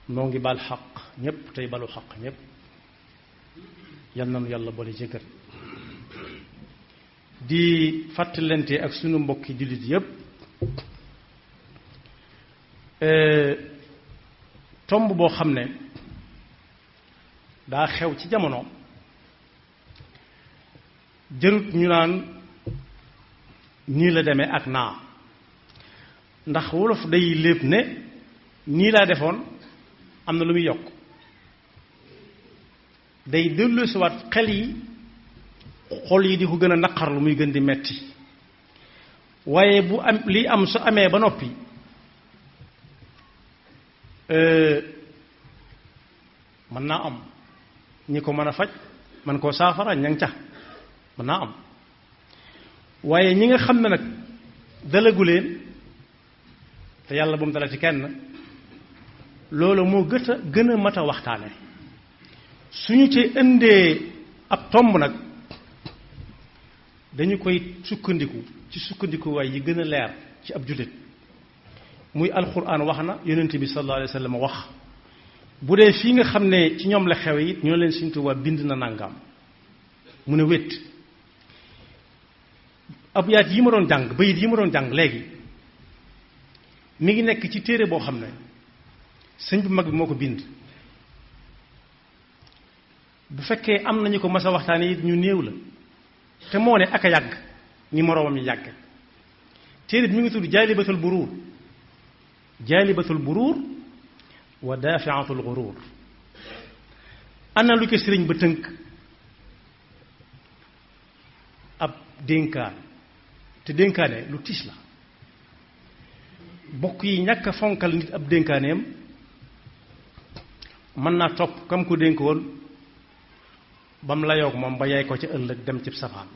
noo ngi baal xaq ñépp tey balu xaq ñépp yal nañu yàlla boole jéggal di fàttalante ak sunu mbokki jullit yépp tomb boo xam ne daa xew ci jamono jërut ñu naan nii la demee ak naa ndax wolof day lépp ne nii laa defoon am na lu muy yokk day delloosiwaat xel yi xol yi di ko gën a naqarlu muy gën di metti waaye bu am li am su amee ba noppi mën naa am ñi ko mën a faj man koo saafara ña ca mën naa am waaye ñi nga xam ne nag dalagu leen te yàlla bu mu dala ci kenn loolu moo gën a mat a waxtaane suñu ci indee ab tomb nag dañu koy sukkandiku ci sukkandikuwaay yi gën a leer ci ab jullit muy alquran wax na yonent bi sallallahu alayhi wa sallam wax bu dee fii nga xam ne ci ñoom la xew it ñoo leen Sëriñ Tuubaa bind na nangam mu ne wét ab yaat yi ma doon jàng bayit yi ma doon jàng léegi mi ngi nekk ci téere boo xam ne sëñ bu mag bi moo ko bind bu fekkee am nañu ko mas a waxtaane it ñu néew la te moo ne ak a yàgg ni moroomam yi yàgg téere bi mi ngi tudd jaalibatul buruur wa daafiatul guruur ana lu ko sëriñ ba tënk ab dénkaan te dénkaane lu tiis la bokk yi ñàkk a fonkal nit ab dénkaaneem mën naa topp kam ko dénkoon ba mu layoog moom ba yaay ko ca ëllëg dem ci safaan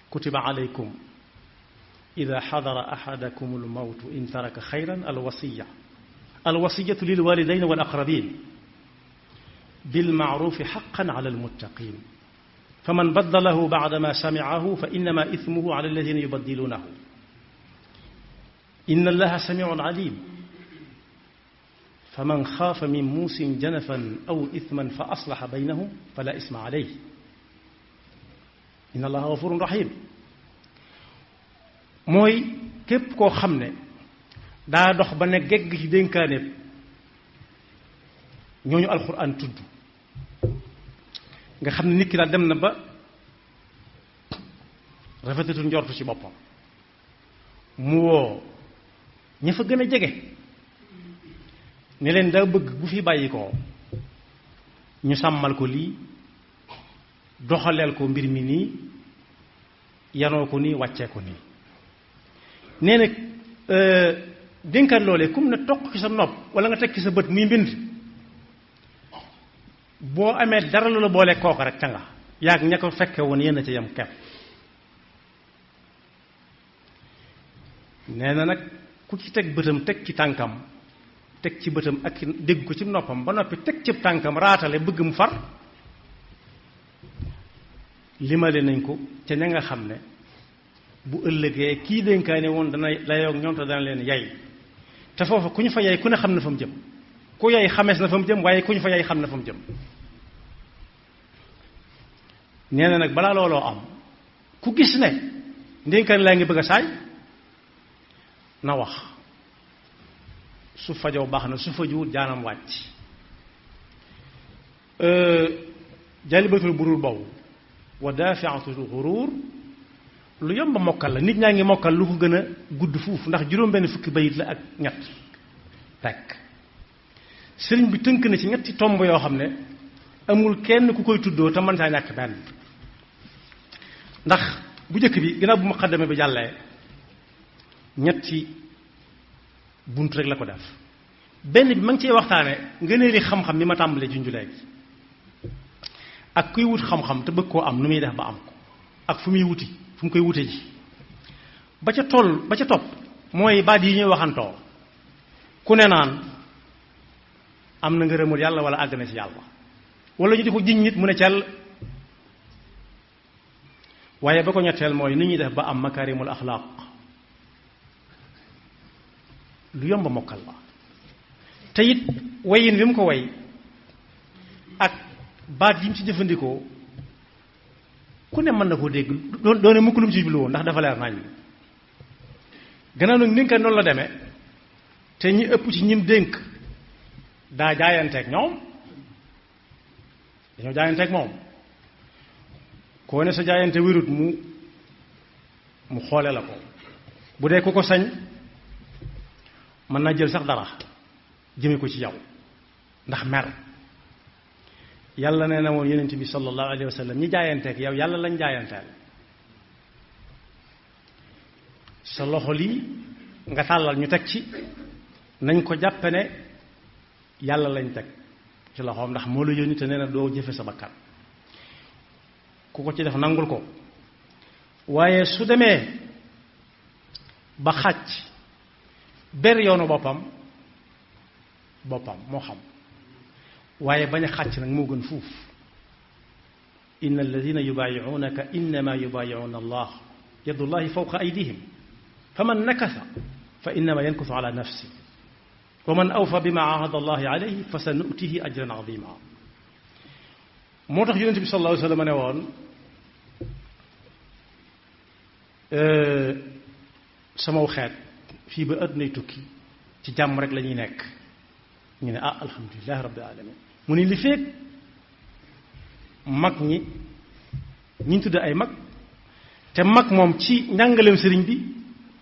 kutiba alaykum ida xadara axadakum almawtu in taraka xayran alwasiyatu lilwalidayn walaqrabin bilmaarufi xaqan ala almuttaqin faman baddalahu bacda ma samicahu fa innama ismuhu ala alladina yubaddilunahu inna allaha samiun alim faman xaafa min muusin janafan aw ithman fa aslaxa baynahum fala isma alayhi inna allaha gafurun rahim mooy képp koo xam ne daa dox ba ne gegg ci dénkaaneeb ñooñu alxuraan tudd nga xam ne nit ki daal dem na ba rafetatul njortu ci boppam mu woo ña fa gën a jege ne leen daa bëgg bu fi bàyyi ko ñu sàmmal ko lii doxaleel ko mbir mi nii yanoo ko nii wàccee ko nii nee na dénkaan loolee kum ne toq ci sa nopp wala nga teg ci sa bët muy mbind boo amee dara lu la boole kooka rek ca nga yaag ña ko fekke woon yéen a ca yam kepp nee na nag ku ci teg bëtam teg ci tànkam teg ci bëtam ak dégg ko ci noppam ba noppi teg ci tànkam raatale bëgg mu far limale nañ ko ca ña nga xam ne bu ëllëgee kii dénkaane woon dana layoog ñoom te dana leen yay te foofa ku ñu fa yay ku ne xam na fa mu jëm ku yay xamees na fa mu jëm waaye ku ñu fa yay xam na fa mu jëm nee na nag balaa looloo am ku gis ne ndénkaane laa ngi bëgg a saay na wax su fajoo baax na su fajuwut jaanam wàcc jaalibatul buruur boobu wa daafiatul xuruur lu yomb a mokkal la nit ñaa ngi mokkal lu ko gën a gudd fuuf ndax juróom-benn fukki bayit la ak ñett rekk sëriñ bi tënk na ci ñetti tomb yoo xam ne amul kenn ku koy tuddoo te mën saa ñàkk benn ndax bu njëkk bi ginnaaw bu muqaddame bi jàllee ñetti bunt rek la ko def benn bi ma ngi cee waxtaane ngëneeli xam-xam mi ma tàmbalee junju léegi ak kuy wut xam-xam te bëgg koo am nu muy def ba am ko ak fu muy wuti fu mu koy wute ji ba ca topp mooy baat yi ñuy waxantoo ku ne naan am na ngërëmul yàlla wala àgg na ci yàlla wala ñu di ko jiñ nit mu ne cell waaye ba ko ñetteel mooy ni ñuy def ba am makarimul axlaaq lu yomb mokkal la te it wayin wi mu ko way ak baat yi mu ci jëfandikoo ku ne mën na koo dégg doone mukk lu mu ci jublu woon ndax dafa leer nañ gannaaw nag ni nga noonu la demee te ñi ëpp ci ñim dénk daa jaayanteeg ñoom dañoo jaayanteeg moom koo ne sa jaayante wérut mu xoole la ko bu dee ku ko sañ mën naa jël sax dara jëme ko ci yow ndax mer yàlla nee na woon yonent bi sallallahu alayhi wa sallam ñi jaayanteeg yow yàlla lañ jaayanteel sa loxo lii nga tàllal ñu teg ci nañ ko jàppe ne yàlla lañ teg ci loxoom ndax moo la yónni te nee na doo jëfe sa bakkan ku ko ci def nangul ko waaye su demee ba xàcc ber yoonu boppam moo xam waaye bañ a xàcc nag moo gën fuuf inna alladina yubaayi'unaka innama yubaayi'una allah yadullahi fawqa aydihim faman nakasa fa innama yankusu ala nafsi wa man awfa bima ahada allahi alayhi fa sa nutihi ajran azima moo tax yonente bi sallallahu alayhi wa sallam ne woon samaw xeet fii ba àddunay tukki ci jàmm rek la ñuy nekk ñu ne alhamdulilahi rabbil alamin mu ni li feek mag ñi tudd ay mag te mag moom ci njàngaleem sëriñ bi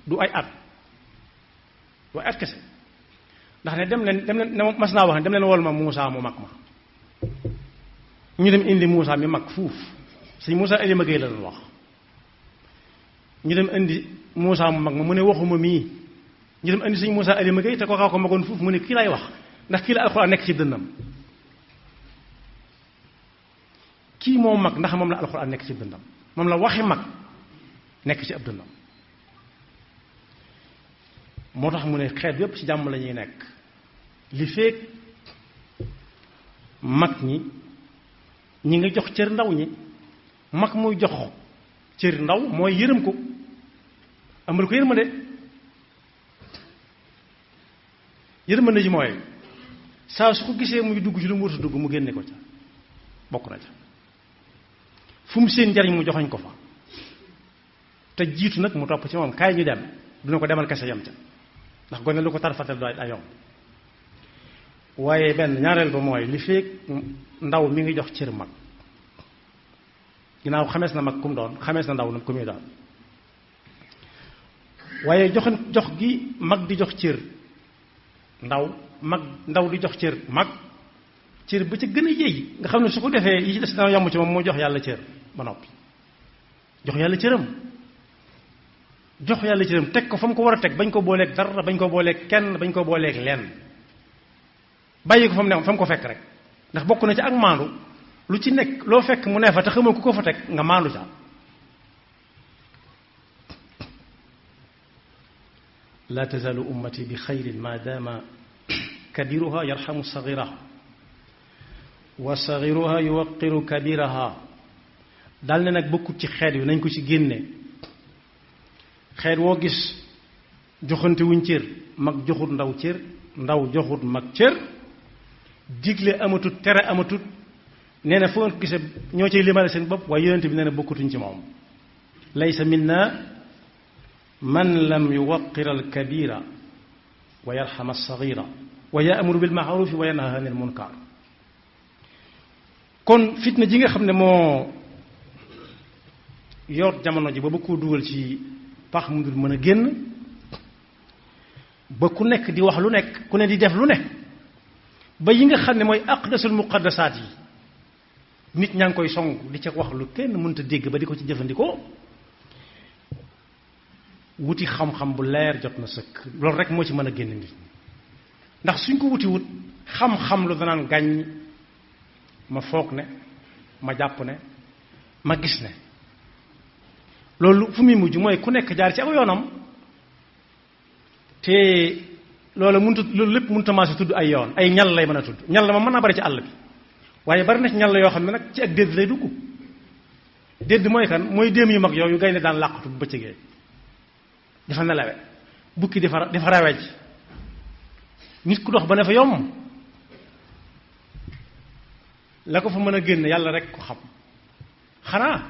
du ay at kese ndax ne dem leen mas naa wax ne dem leen wol ma Muusaa mu mag ma ñu dem indi Muusaa mi mag fuuf sëñ Muusaa Alima Gueye la doon wax ñu dem indi Muusaa mu mag ma mu ne waxuma mii ñu dem indi sëñ Muusaa Alima Gueye te ko xaw ko magoon fuuf mu ne kii lay wax ndax kii la alxuraan nekk ci dënnam kii moo mag ndax moom la alxuraan nekk ci dënnam moom la waxi mag nekk ci ab dënnam moo tax mu ne xeet yépp ci jàmm la ñuy nekk li feek mag ñi nga jox cër ndaw ñi mag muy jox cër ndaw mooy yërëm ko amal ko yërmande ji mooy saa su ko gisee muy dugg ci lu mu war a dugg mu génne ko ca bokk na ca fu mu seen njariñ mu joxoñ ko fa te jiitu nag mu topp ci moom kaay ñu dem duna ko demal kese yam ca ndax gone lu ko tarfatal doy ay yomb waaye benn ñaareel ba mooy li feek ndaw mi ngi jox cër mag ginnaaw xamees na mag kum doon xamees na ndaw nag ku muy doon waaye jox gi mag di jox cër ndaw di jox cër mag cër ba ca gën a yéey nga xam ne su ko defee yi ci des dana yomb ci moom moo jox yàlla cër ba noppi jox yàlla cëram teg ko fa mu ko war a teg bañ ko booleeg dara bañ ko booleeg kenn bañ ko booleeg lenn bàyyi ko fa mu ne fa mu ko fekk rek ndax bokk na ci ak maandu lu ci nekk loo fekk mu ne fa te xamoo ku ko fa teg nga maandu ca la tazalu ummati bi xayrin ma dama kabiruha yarxamu sagiraha wa sagiruha yuwaqiru kabiraha dal ne nag bokkut ci xeet wi nañ ko ci génne xeet woo gis joxante wuñ cër mag joxut ndaw cër ndaw joxut mag cër digle amatut tere amatut nee na foo ko gisee ñoo cay limale seen bopp waaye yonent bi nee na bokkutuñ ci moom laysa minna man lam yuwaqir alkabira wa yarxam alsagira wa yaamuru bilmaarufi wa yanha anil munkar kon fitna ji nga xam ne moo yor jamono ji ba bëgg koo dugal ci pax mu dul mën a génn ba ku nekk di wax lu nekk ku ne di def lu ne ba yi nga xam ne mooy aqdasul muqaddasaat yi nit ñaa ngi koy song di ca wax lu kenn mënta dégg ba di ko ci jëfandikoo wuti xam-xam bu leer jot na sëkk loolu rek moo ci mën a génn nit ndax suñ ko wuti wut xam-xam lu danaan gàññ ma foog ne ma jàpp ne ma gis ne loolu fu muy mujj mooy ku nekk jaar ci aw yoonam te loolu lépp mënut a maase tudd ay yoon ay ñal lay mën a tudd ñal la ma mën naa bari ci àll bi waaye bari na ci ñal la yoo xam ne nag ci ak dédd lay dugg dédd mooy kan mooy déem yu mag yooyu gaynde daan làqatu bu bëccëgee dafa nelawe bukki dafa rawej nit ku dox ba ne fa yomb la ko fa mën a génn yàlla rek ko xam xanaa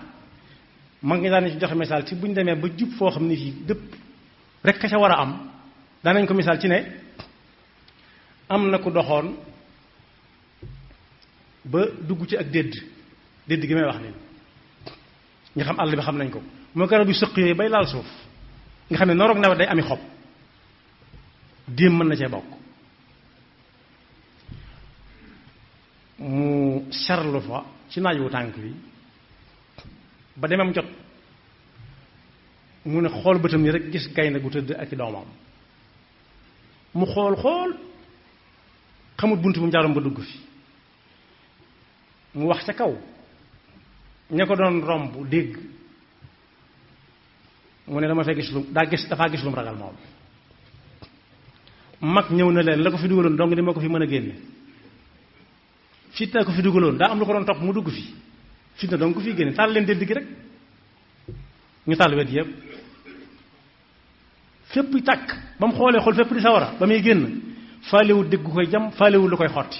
mag ngi daan ci joxe misaal ci bu ñu demee ba jub foo xam ne fii dëpp rek ka ca war a am daanañ ko misaal ci ne am na ku doxoon ba dugg ci ak dédd gi may wax nii nga xam àll bi xam nañ ko moo garab yu sëq yooyu bay laal suuf nga xam ne nooroog nawet day ami xob déem mën na cee bokk mu serlu fa ci naaj wu tànk bi ba demam jot mu ne xool bëtam yi rek gis gaynde gu tëdd ak i doomam mu xool xamut bunt bu mu jaaroon ba dugg fi mu wax ca kaw ña ko doon romb dégg mu ne dama fay gis lu dafaa gis lu mu ragal moom mag ñëw na leen la ko fi dugaloon dong ni ma ko fi mën a génne fitna ko fi dugaloon daa am lu ko doon topp mu dugg fi fitna dong ko fi génne taal leen dédd gi rek ñu taal wet yëpp fépp tàkk ba mu xoolee xool fépp di sawara ba muy génn faalewul dégg koy jam faalewul lu koy xotti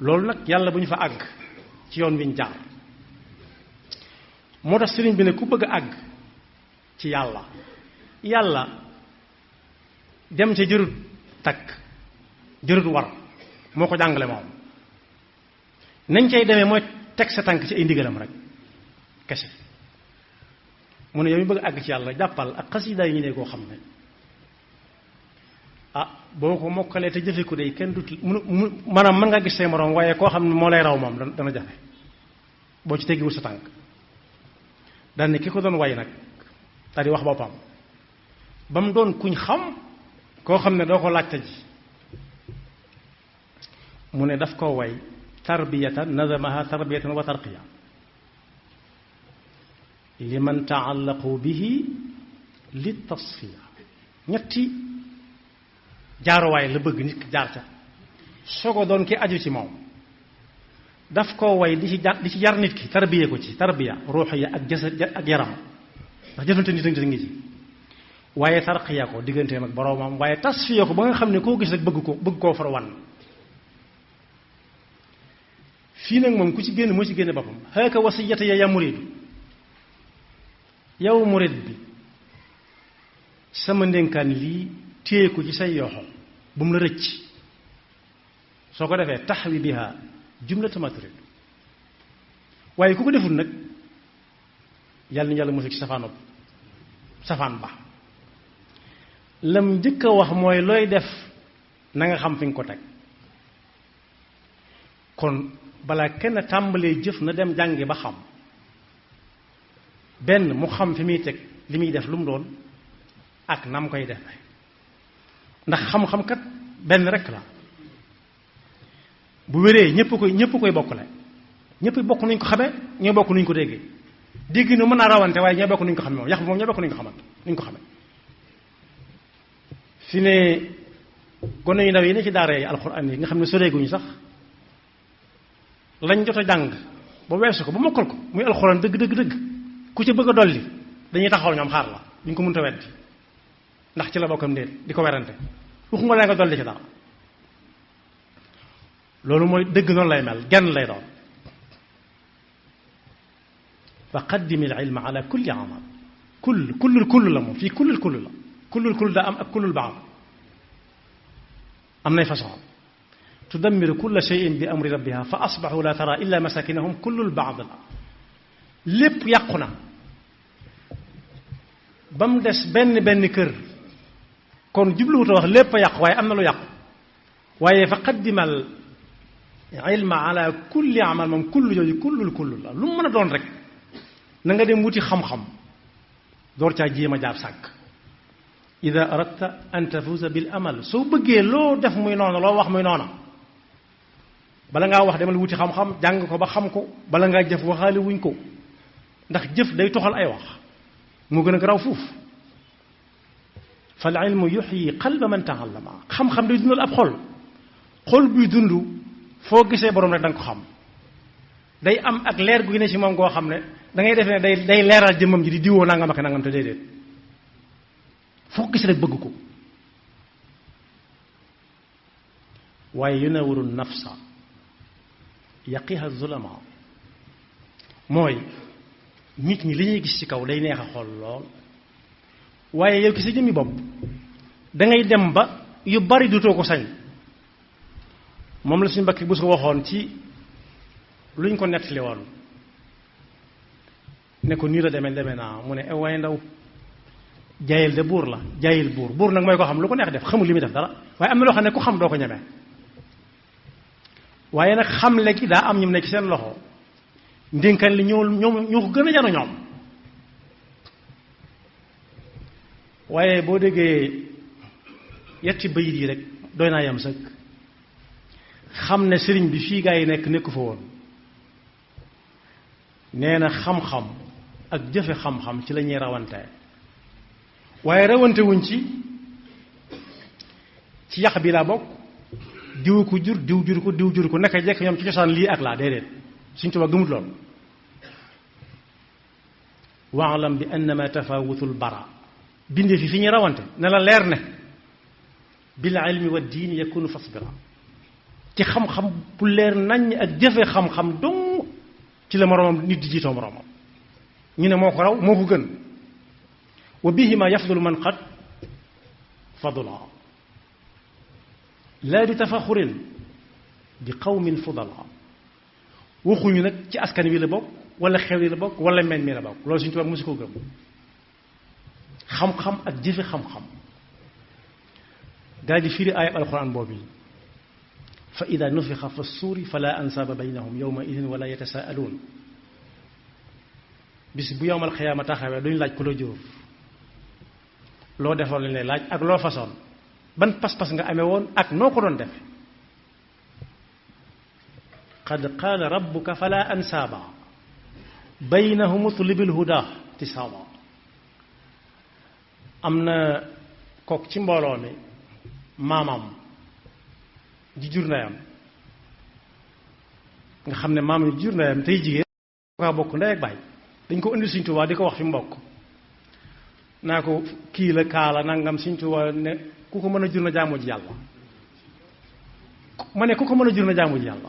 loolu nag yàlla bu ñu fa àgg ci yoon wi ñu jaar moo tax sëriñ bi ne ku bëgg a àgg ci yàlla dem ca jërut takk jërut war moo ko jàngale moom nañ cay demee mooy teg sa tànk ci ay ndigalam rek kese mu ne yow mi bëgg a àgg ci yàlla jàppal ak xasida yi ñu ne koo xam ne boo ko mokkalee te jëfe ko day kenn dut maanaam mën nga gis say moroom waaye koo xam ne moo lay raw moom dana jafe boo ci teggiwul sa tànk daan ne ki ko doon way nag daal di wax boppam ba mu doon kuñ xam koo xam ne doo ko laajte ji mu ne daf koo way tarbiyatan nazamaha tarbiyatan wa tarqiya liman taallaqu bihi li tasfiya ñetti jaaruwaay la bëgg nit ki jaar ca soo ko doon ki aju ci moom daf koo way di ci yar nit ki tarbiya ko ci tarbiya ruuxiya ak jasad ak yaram ndax jëfante nit a ngi ci waaye tarqiya ko digganteem ak boroomam waaye tasfiya ko ba nga xam ne koo gis rek bëgg koo far wan fii nag moom ku ci génn moo ci génne boppam haka wasiyata ya muridu yow murid bi sama ndénkaan lii téye ko ci say yoxo bu mu la rëcc soo ko defee taxwi biha jumlata ma turid waaye ku ko deful nag yàlla ni yàlla mosul ci safaan ba lam njëkk a wax mooy looy def na nga xam fi nga ko teg kon balaa kenn tàmbalee jëf na dem jàngi ba xam benn mu xam fi muy teg li muy def lu mu doon ak nam koy defe ndax xam-xam kat benn rek la bu wéree ñépp koy bokkale ñépp bokk nuñ ko xamee ñoo bokk nuñ ko déggee dégg nu mën naa rawante waaye ñoo bokk nuñ ko xamee moom yax bi moom ñoo bokk nuñ ko xamee fi ne gone yu ndaw yi ne ci daara yi alxuraan yi nga xam ne soreeguñu sax lañ jot a jàng ba weesu ko ba mokkal ko muy alxuraan dëgg ku ci bëgg a dolli dañuy taxaw ñoom xaar la duñ ko mënta weddi ndax ci la bokkam déet di ko werante waxu nga la nga dolli ci dara loolu mooy dëgg noonu lay mel genn lay doon fa qaddim al ilma ala kulli amal kullul la moom fii kullul la kullul daa am ak kullul baam am nay façon tudammiru kulla shay'in bi amri rabbiha fa asbaxu la tara illa masakinahum kullul baad la lépp yàqu na ba mu des benn kër kon jubluwut a wax lépp a yàqu waaye am na lu yàqu waaye fa qaddimal ilma ala kulli amal moom kullu jooju kullul la lu mu mën a doon rek na nga dem wuti xam-xam door caa jéem a jaar sàkk ida aradta an tafuza bil amal soo bëggee loo def muy noona loo wax muy noona bala ngaa wax demal wuti xam-xam jàng ko ba xam ko bala ngaa jëf waxaale wuñ ko ndax jëf day toxal ay wax moo gën a garaaw fuuf fal ilmu yuxyi qalba man taallama xam-xam day dundal ab xol buy dund foo gisee borom rek da nga ko xam day am ak leer gu ne ci moom goo xam ne da ngay defe ne day leeral jëmmam ji di diwoo nangam ak nangam te déedéet foo gis rek bëgg ko waaye yunawiru nafsa yaqiha zulama mooy nit ñi li ñuy gis ci kaw day neex a xool lool waaye yow ki sa jëmmi bopp dangay dem ba yu bari dutoo ko sañ moom la suñu mbakki bu su waxoon ci luñ ko nettali woon ne ko nii la demee naa mu ne waaye ndaw jaayil de buur la jaayil buur nag mooy ko xam lu ko neex def xamul li muy def dara waaye am na loo xam ne ku xam doo ko ñemee waaye nag xam léegi daa am ñu nekk seen loxo ndénkaan li ñoo ko gën a jaru ñoom waaye boo déggee yetti bayit yi rek doy naa yam sëkk xam ne sëriñ bi fii gaa yi nekku fa woon nee na xam-xam ak jëfe xam-xam ci la ñuy rawante waaye rawante wuñ ci yàq bi laa bokk diw ko jur diw jur ko naka jekk ñoom ci cosaan lii ak laa déedéet Sëriñ Tuubaa gëmut lool waalam bi annama tafawutul bara bindee fi ñuy rawante ne la leer ne bil ilmi wa diini yakunu fasbira ci xam-xam bu leer naññ ak jëfe xam-xam dong ci la moroomam nit di jiitoo moroomam ñu ne moo ko raw moo ko gën wa bihima yafdulu man qad fadula laa bi tafaxurin bi qawmin fudala waxuñu nag ci askan wi la bokk wala xew yi la bokk wala mel mi la bokk loolu suñu tubaab mosu ko gëm xam-xam ak jëfe xam-xam daal di firi ayab alquran boobu yi fa ida nufixa fa suuri fala ansaaba baynahum yowma idin wala yatasaaluun bis bu yowmal xiyaama taxawee duñu laaj ku la jur loo defoon lañ lay laaj ak loo façon ban pas-pas nga amee woon ak noo ko doon defe qad qaala rabbuka fala ansaaba baynahum utlibil huda tisaaba am na kook ci mbooloo mi maamam ji jur ndeyam nga xam ne maamam ji jur ndeyam tey jigéen kaa bokk ndey ak baay dañ ko indi Sëriñ Tuubaa di ko wax fi mbokk naa ko kii la kaala nangam Sëriñ Tuubaa ne ku ko mën a jur na jaamu ji yàlla ma ne ku ko mën a jur na jaamu ji yàlla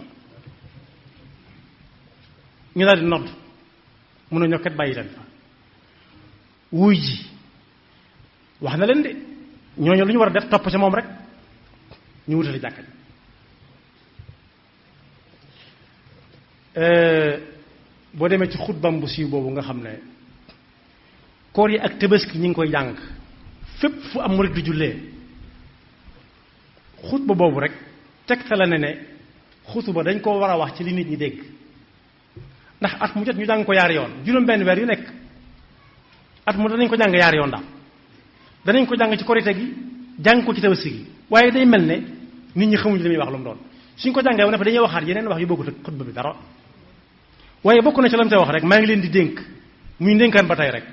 ñu daal di nodd mun a ñokket bàyyi leen fa wuy ji wax na leen de ñooñu lu ñu war a def topp ca moom rek ñu wutali jàkka ji boo demee ci xutbam bu siiw boobu nga xam ne koor yi ak tabaski ñi ngi koy jàng fépp fu am murid di jullee xutba boobu rek tegtale na ne xutba dañ koo war a wax ci li nit ñi dégg ndax at mu jot ñu jàng ko yaari yoon juróom-benn weer yu nekk at mu danañ ko jàng yaari yoon daal danañ ko jàng ci korite gi jàng ko ci tabaski gi waaye day mel ne nit ñi xamuñu li muy wax lu mu doon suñ ko jàngee ba ne dañuy waxaat yeneen wax yu bokkut ak xutba bi dara waaye bokk na ci lam te wax rek maa ngi leen di dénk muy ndénkaan ba tey rek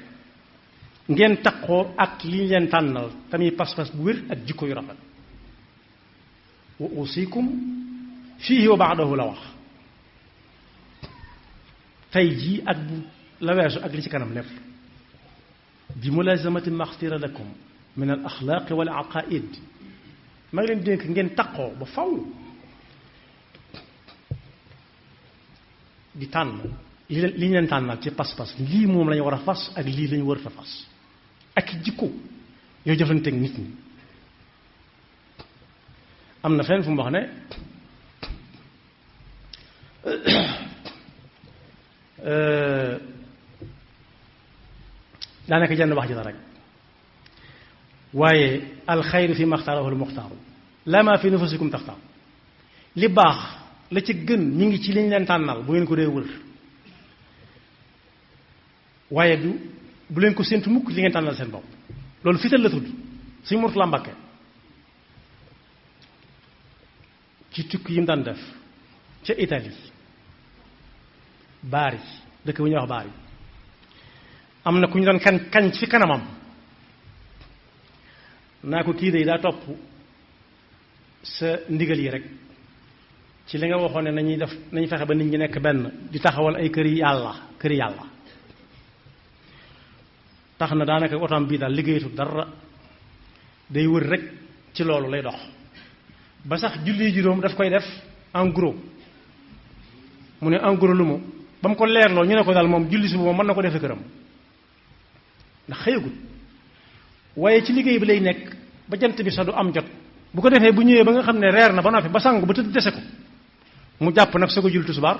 ngeen taqoo ak li ñu leen tànnal tamit pas-pas bu wér ak jikko yu rafet wa usikum fiihi wa ba'dahu la wax tey jii ak bu la weesu ak li ci kanam lépp bi mulazamati maxtira lakum min al axlaaqi wal aqaid maa ngi leen dénk ngeen taqoo ba faw di tànn li ñu leen tànnal ci pas-pas lii moom lañu war a fas ak lii lañu warut a fas ak jikko yoo jëflanteeg nit ñi am na fenn fu mu wax ne daanaka jenn wax ji la rek waaye alxayru fi maxtaarahu almuxtaaru la ma fi nufusikum taxtaar li baax la ci gën mi ngi ci liñ leen tànnal bu ngeen ko dee wër waaye bu leen ko séntu mukk li ngeen tànnal seen bopp loolu fital la tudd Sëñ Murtala Mbàkke ci tukki yi mu daan def ca Italie Bari dëkk bu ñuy wax Bari am na ku ñu doon kañ fi kanamam naa ko kii de daa topp sa ndigal yi rek ci li nga waxoon ne nañu fexe ba nit ñi nekk benn di taxawal ay këri yàlla tax na daanaka otam bii daal liggéeyatu dara day wër rek ci loolu lay dox ba sax julli juróom daf koy def en gros mu ne en gros lu mu ba mu ko leerloo ñu ne ko daal moom julli suba moom mën na ko defee këram ndax xëyagut waaye ci liggéey bi lay nekk ba jant bi sax du am jot bu ko defee bu ñëwee ba nga xam ne reer na ba noppi ba sangu ba tëdd dese ko mu jàpp nag soo ko julli tisbaar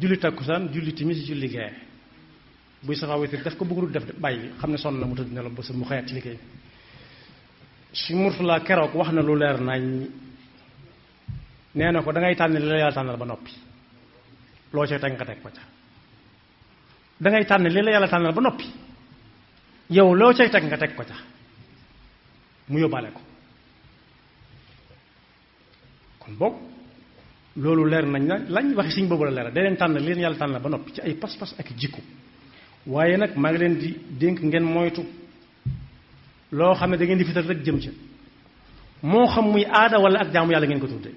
julli takkusaan julli timis julli gee buy safa wéetir def ko bëggul def bàyyi xam ne sonn na mu tëdd nelaw ba sa mu xëyaat ci liggéey si Murtala keroog wax na lu leer nañ nee na ko da ngay tànn li la yàlla tànnal ba noppi loo cay teg nga teg ko ca da ngay tànn li la yàlla tànnal ba noppi yow loo cay teg nga teg ko ca mu yóbbaale ko kon boog loolu leer nañ na lañ waxi siñ boobu la leer da leen tànn leen yàlla tànnal ba noppi ci ay pas-pas ak jikko waaye nag maa ngi leen di dénk ngeen moytu loo xam ne da ngeen di fital rek jëm ca moo xam muy aada wala ak jaamu yàlla ngeen ko tudde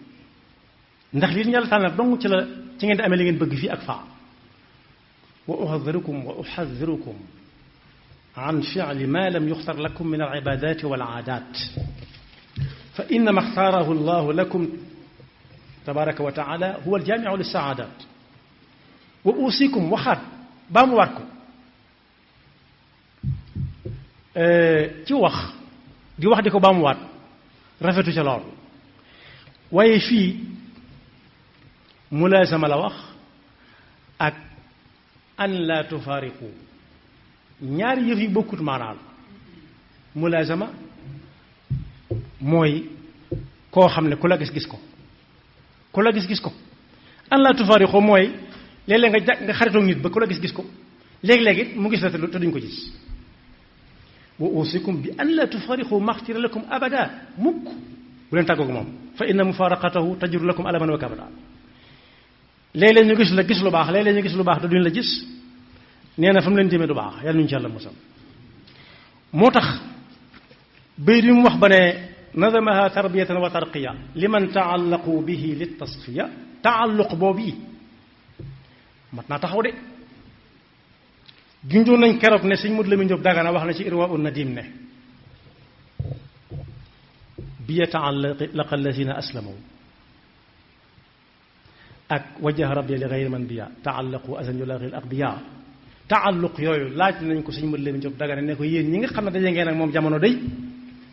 ndax li yàlla tànnal dong ci la ci ngeen di amee li ngeen bëgg fii ak faa wa uxadirukum an fi'li ma lam yuxtar lakum min al ibadati wal aadat fa innama xtaarahu llahu lakum tabaraka wa taala huwa aljaamiu lissaadat wa usikum waxaat baa mu waat ko ci wax di ko baa mu waat rafetu ca lool waaye fii mulaasama la wax ak an la tufaariqu ñaari yëf yi bokkut maanaam mulaasama mooy koo xam ne ku la gis-gis ko ku la gis-gis ko an la tufaariqu mooy léeg-léeg nga xaritoog nit ba ku la gis-gis ko léeg-léeg it mu gis la te duñ ko gis wa usikum bi an la tufaariqu maxtira lakum abada mukk bu leen tàggoog moom fa inna mufaraqatahu tajru lakum alaman wa kabada léeg-léeg ñu gis la gis lu baax léeg-léeg ñu gis lu baax te duñ la gis nee na fa mu leen jëmee du baax yàlla nuñu ci yàlla musal moo tax bay di mu wax ba ne nadamaha tarbiyatan wa tarqiya liman taallaqu bihi li tasfiya taalluq boobu yi mat naa taxaw de junjoon nañ keroog ne sëñ Modou Lamine Diop Dagana wax na ci irwa un nadim ne bi yataallaqa allazina aslamu ak wajjaha rabbi li gayri man biya taallaqu asan yulaqi al aqbiya taalluq yooyu laaj nañ ko sëñ Modou Lamine Diop Dagana ne ko yéen ñi nga xam ne daje ngeen ak moom jamono day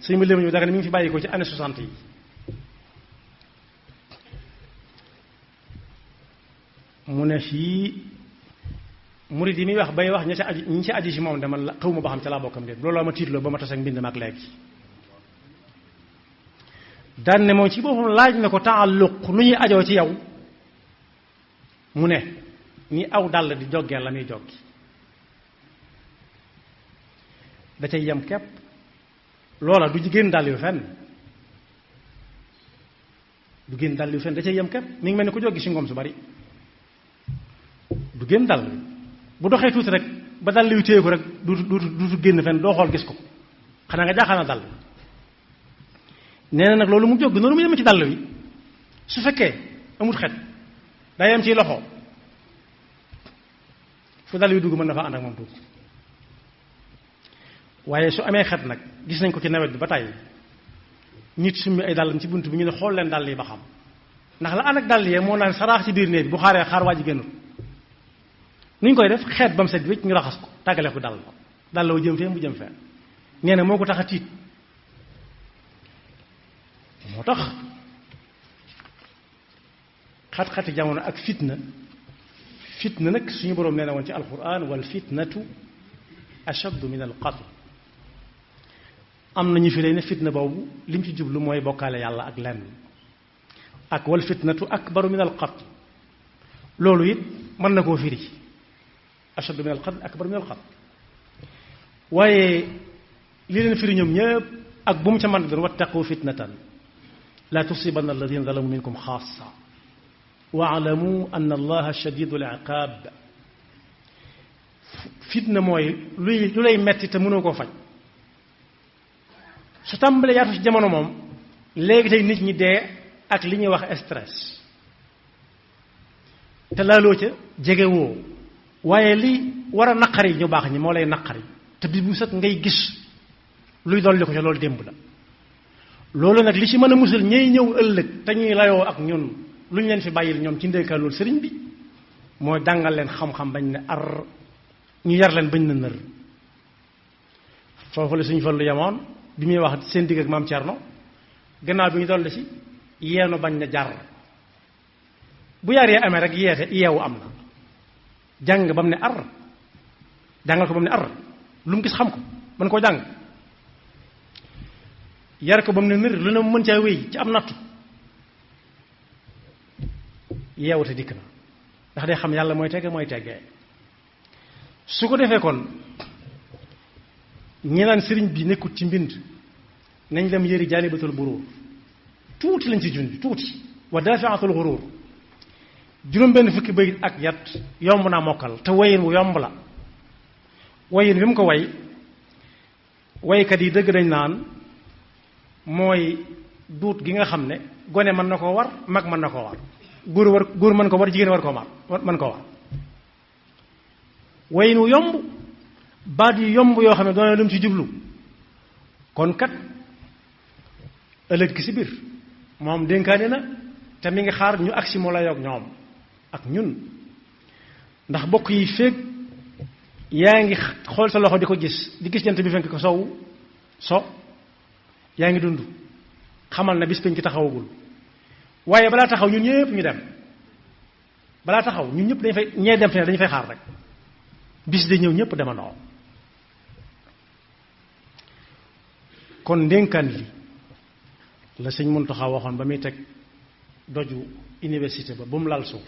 sëñ Modou Lamine Diop Dagana mi ngi fi bàyyi ko ci année 60 yi mu ne fii murid yi muy wax bay wax ñi ci aji si moom dama la xaw ma ba xam ca laa bokkam déet looloo ma tiitloo ba ma tas ak mbind ma ak léegi daan ne moom ci boppam laaj na ko taalluq nu ñuy ajoo ci yow mu ne ni aw dàll di joggee la muy joggi da cay yem képp loola du génn dàll yu fenn du génn dàll yu fenn da cay yem képp mi ngi mel ni ku joggi si ngoom su bari du génn dàll bu doxee tuuti rek ba dàll yu téye ko rek du génn fenn doo xool gis ko xanaa nga jaaxal na dàll nee na nag loolu mu jóg noonu mu yem ci dàll wi su fekkee amul xet day yem ci loxo fu dàll yu dugg mën na fa ànd ak moom tuuti waaye su amee xet nag gis nañ ko ci nawet bi ba tey nit summi ay dàllam ci bunt bi ñu ne xool leen dàll yi ba xam ndax la ànd ak dàll yee moo naan saraax ci biir néeg bi bu xaaree xaar waa ji génnul nu ñu koy def xeet ba mu set wécc ñu raxas ko tàggale ko dàll woo jëm fee mu jëm fee nee na moo ko tax a tiit moo tax xat-xati jamono ak fitna nag suñu boroom nee na woon ci alquran wal fitnatu ashaddu min al qatl am nañu fi lay ne fitna boobu li mu ci jublu mooy bokkaale yàlla ak lenn ak wal fitnatu akbaru min al qatl loolu it mën na koo firi ashaddu min al qatl akbaru min al qatl waaye li leen firi ñoom ñëpp ak bu mu ca mën doon wattaqu fitnatan la tusibanna alladina zalamu minkum xaasa waalamu anna allaha shadidu al iqaab fitna mooy lu lay metti te mënoo koo faj su tàmbalee yaatu ci jamono moom léegi tey nit ñi dee ak li ñuy wax stress te laaloo ca jege woo waaye li war a naqari ñu baax ñi moo lay naqari te bis bu set ngay gis luy dolli ko ca loolu démb la loolu nag li ci mën a musal ñey ñëw ëllëg te ñuy layoo ak ñun lu ñu leen fi bàyyil ñoom ci ndénkaan loolu sëriñ bi mooy jàngal leen xam-xam bañ ne ar ñu yar leen bañ na nër foofu la suñu Fallu yemoon bi muy wax seen digg ak maam Thierno gannaaw bi ñu dolli ci yeenu bañ na jar bu yar yee amee rek yeewu am na jàng ba mu ne ar jàngal ko ba mu ne ar lu mu gis xam ko mën koo jàng yar ko ba mu ne nër lu ne mu mën caa wéy ci am nattu yeewute dikk na ndax day xam yàlla mooy tegge mooy teggee su ko defee kon ñi naan sëriñ bi nekkut ci mbind nañ dem yëri jaanibatul buruur tuuti lañ ci junj tuuti wa daafiatul xuruur juróom benn fukki bayit ak yat yomb naa mokkal te wayin wu yomb la wayin wi mu ko waykat yi dëgg dañ naan mooy duut gi nga xam ne gone mën na koo war mag mën na koo war góor mën ko war jigéen war koo mën koo war wayin wu yomb baat yu yomb yoo xam ne doona lu mu ci jublu kon kat ëllëg ki si biir moom dénkaane na te mi ngi xaar ñu agsi moo la yoog ñoom ak ñun ndax bokk yi feeg yaa ngi xool sa loxo di ko gis di gis jant bi fenk ko so yaa ngi dund xamal na bis peñ ci taxawagul waaye balaa taxaw ñun ñëpp ñu dem balaa taxaw ñun ñëpp dañu fay ñee dem fi ne dañu fay xaar rek bis de ñëw ñëpp demandoo kon ndénkaan li la sëñ Muntaxa waxoon ba muy teg doju université ba mu lal suuf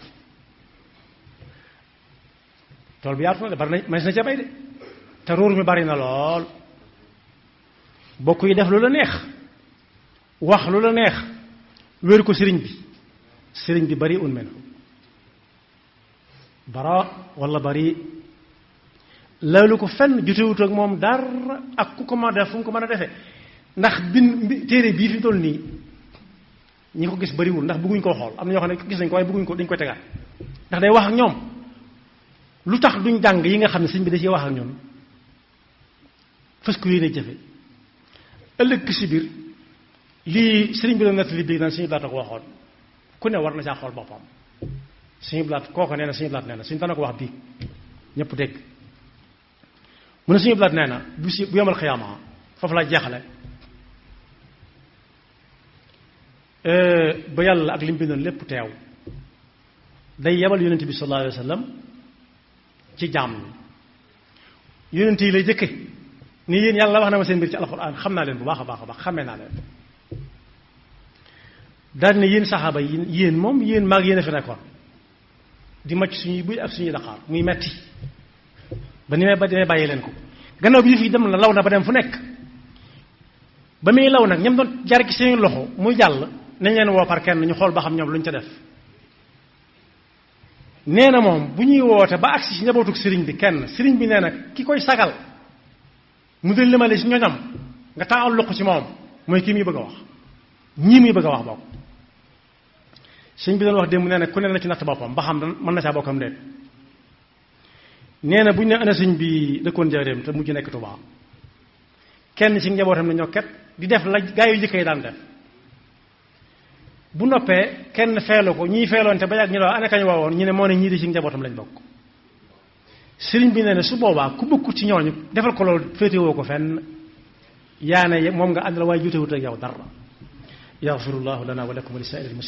tool bi yaatu na de bari na mas na ca bay de te ruur mi bari na lool bokk yi def lu la neex wax lu la neex wér ko sëriñ bi bari un menu bara wala bari loolu ko fenn jotewut ak moom dara ak ku ko mën a def fu mu ko mën a defee ndax téere bii fi toll nii ñi ko gis bariwul ndax bëgguñ koo xool am na ñoo xam ne gis nañ ko waaye bëgguñ ko dañ koy tegaat ndax day wax ak ñoom lu tax duñ jàng yi nga xam ne sëñ bi da ciy wax ak ñoom fas ko yéene jëfe ëllëg si biir lii sëriñ bi doon nettali bii naan suñu blaat a ko waxoon ku ne war na caa xool boppam suñu blaat kooko nee na suñu blaat nee na suñu dana ko wax bii ñëpp dégg mu ne suñu blaat nee na bu yomal xiyaama foofu laa jeexale ba yàlla ak li mu bindoon lépp teew day yebal yonent bi sallallahu alayhi wa sallam ci jaam ñi yonent yi lay jëkke ni yéen yàlla wax na ma seen mbir ci alxuraan xam naa leen bu baax a baax xamee naa leen daal ne yéen saxaaba yi yéen moom yéen maag yéen a fi nekkoon di macc suñuy buy ak suñuy daqaar muy metti ba ni may bàyyi leen ko gannaaw bi fi dem na law na ba dem fu nekk ba muy law nag ñam doon jar ci seen loxo muy jàll nañ leen woo par kenn ñu xool ba xam ñoom lu ñu ca def nee na moom bu ñuy woote ba agsi ci njabootug sëriñ bi kenn sëriñ bi nee na ki koy sagal mu dal limale ci ñoñam nga taal loxo ci moom mooy kii muy bëgg a wax ñii muy bëgg a wax bokk sëriñ bi doon wax démb nee na ku ne na ci natt boppam ba xam mën na caa bokkam déet nee na bu ñu ne ana sëriñ bi dëkkoon Njaaréem te mujj nekk Tuubaa kenn ci njabootam ne ñokket di def la gaa yu jëkk yi daan def bu noppee kenn feelu ko ñii feeloonte ba yàgg ñu la ana kañ woowoon ñu ne moo ne ñii di ci njabootam lañ bokk sëriñ bi nee na su boobaa ku bokkut ci ñooñu defal ko loolu féetewoo ko fenn yaa ne moom nga àndal waaye jotewut ak yow dara yaxfirullahu lana wa lakum wa li saa'iril muslimin